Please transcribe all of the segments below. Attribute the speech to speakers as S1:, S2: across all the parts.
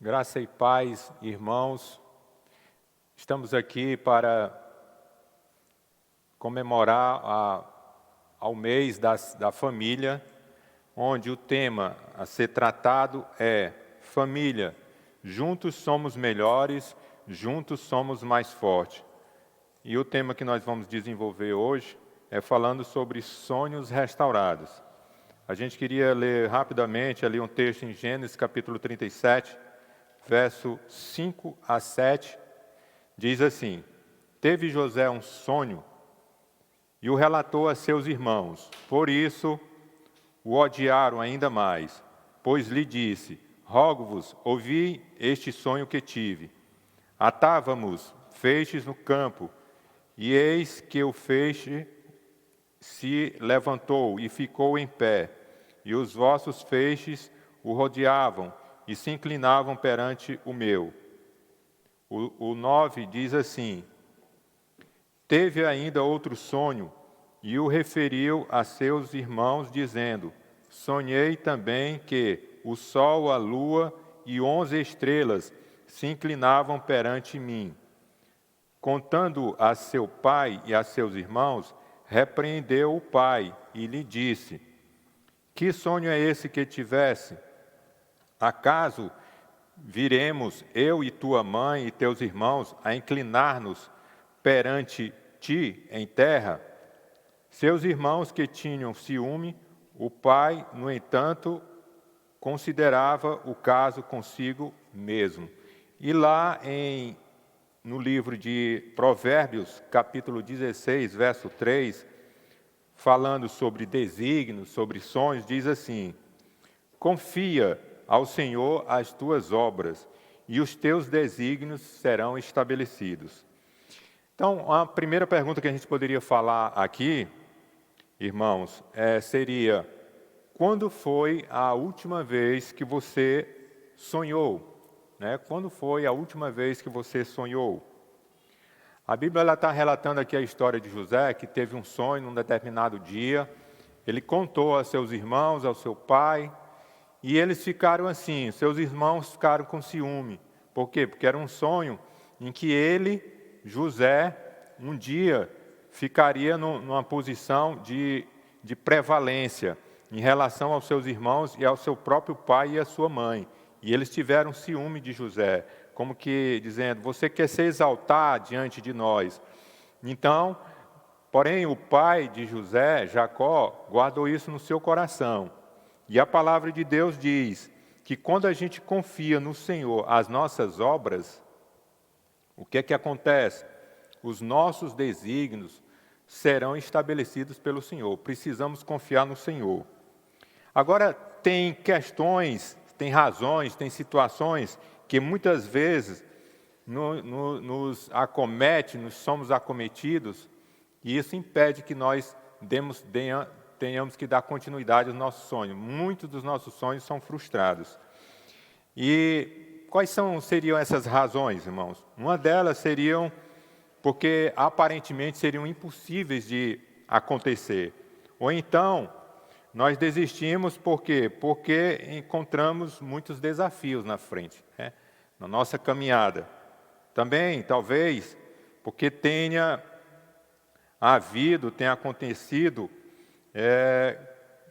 S1: Graça e paz, irmãos. Estamos aqui para comemorar ao mês da família, onde o tema a ser tratado é família. Juntos somos melhores, juntos somos mais fortes. E o tema que nós vamos desenvolver hoje é falando sobre sonhos restaurados. A gente queria ler rapidamente ali um texto em Gênesis capítulo 37, verso 5 a 7, diz assim: Teve José um sonho e o relatou a seus irmãos. Por isso o odiaram ainda mais, pois lhe disse: Rogo-vos, ouvi este sonho que tive. Atávamos feixes no campo, e eis que o feixe se levantou e ficou em pé, e os vossos feixes o rodeavam e se inclinavam perante o meu. O 9 diz assim: Teve ainda outro sonho, e o referiu a seus irmãos, dizendo: Sonhei também que o sol, a lua e 11 estrelas se inclinavam perante mim. Contando a seu pai e a seus irmãos, repreendeu o pai e lhe disse: Que sonho é esse que tivesse? Acaso viremos, eu e tua mãe e teus irmãos, a inclinar-nos perante ti em terra? Seus irmãos que tinham ciúme, o pai, no entanto, considerava o caso consigo mesmo. E lá no livro de Provérbios, capítulo 16, verso 3, falando sobre desígnios, sobre sonhos, diz assim: Confia ao Senhor as tuas obras, e os teus desígnios serão estabelecidos. Então, a primeira pergunta que a gente poderia falar aqui, irmãos, seria: quando foi a última vez que você sonhou? Quando foi a última vez que você sonhou? A Bíblia está relatando aqui a história de José, que teve um sonho num determinado dia. Ele contou a seus irmãos, ao seu pai, e eles ficaram assim, seus irmãos ficaram com ciúme. Por quê? Porque era um sonho em que ele, José, um dia ficaria numa posição de prevalência em relação aos seus irmãos e ao seu próprio pai e à sua mãe. E eles tiveram ciúme de José, como que dizendo: você quer se exaltar diante de nós. Então, porém, o pai de José, Jacó, guardou isso no seu coração. E a palavra de Deus diz que quando a gente confia no Senhor as nossas obras, o que é que acontece? Os nossos desígnios serão estabelecidos pelo Senhor. Precisamos confiar no Senhor. Agora, tem questões, tem razões, tem situações que muitas vezes nos acomete, nos somos acometidos, e isso impede que nós tenhamos que dar continuidade aos nossos sonhos. Muitos dos nossos sonhos são frustrados. E quais seriam essas razões, irmãos? Uma delas seriam porque aparentemente seriam impossíveis de acontecer. Ou então, nós desistimos por quê? Porque encontramos muitos desafios na frente, na nossa caminhada. Também, talvez, porque tenha acontecido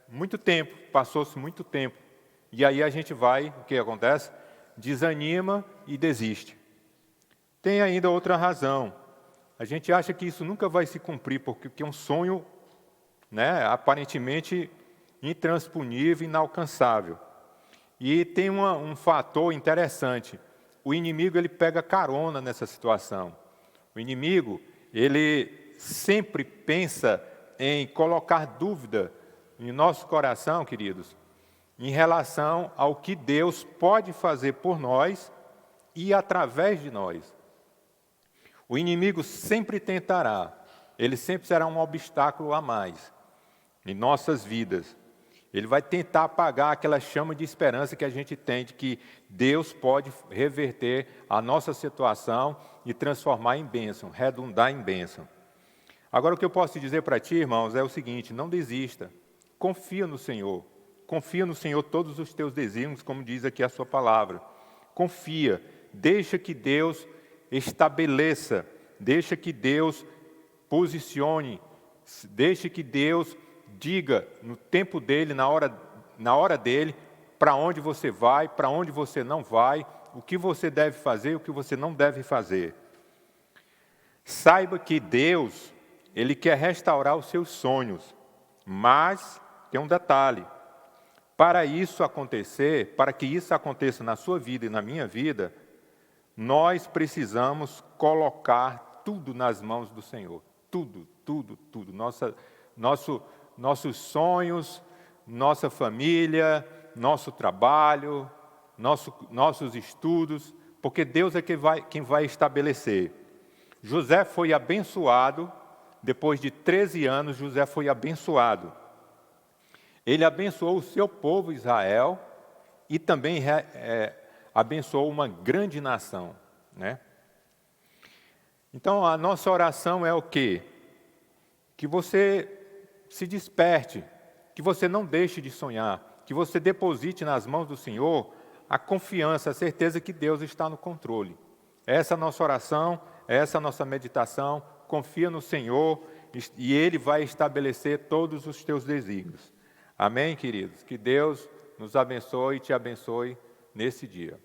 S1: muito tempo, passou-se muito tempo. E aí a gente vai, o que acontece? Desanima e desiste. Tem ainda outra razão. A gente acha que isso nunca vai se cumprir, porque é um sonho, aparentemente intransponível, inalcançável. E tem um fator interessante. O inimigo, ele pega carona nessa situação. O inimigo, ele sempre pensa em colocar dúvida em nosso coração, queridos, em relação ao que Deus pode fazer por nós e através de nós. O inimigo sempre tentará, ele sempre será um obstáculo a mais em nossas vidas. Ele vai tentar apagar aquela chama de esperança que a gente tem de que Deus pode reverter a nossa situação e transformar em bênção, redundar em bênção. Agora, o que eu posso dizer para ti, irmãos, é o seguinte: não desista, confia no Senhor todos os teus desígnios, como diz aqui a sua palavra. confia, deixa que Deus estabeleça, deixa que Deus posicione, deixa que Deus diga no tempo dele, na hora dele, para onde você vai, para onde você não vai, o que você deve fazer, o que você não deve fazer. Saiba que Deus, Ele quer restaurar os seus sonhos, mas tem um detalhe. Para isso acontecer, para que isso aconteça na sua vida e na minha vida, nós precisamos colocar tudo nas mãos do Senhor. Tudo, tudo, tudo. Nossos sonhos, nossa família, nosso trabalho, nossos estudos, porque Deus é quem vai estabelecer. José foi abençoado, depois de 13 anos, José foi abençoado. Ele abençoou o seu povo Israel e também abençoou uma grande nação, né? Então, a nossa oração é o quê? Que você se desperte, que você não deixe de sonhar, que você deposite nas mãos do Senhor a confiança, a certeza que Deus está no controle. Essa é a nossa oração, essa é a nossa meditação. Confia no Senhor e Ele vai estabelecer todos os teus desígnios. Amém, queridos? Que Deus nos abençoe e te abençoe nesse dia.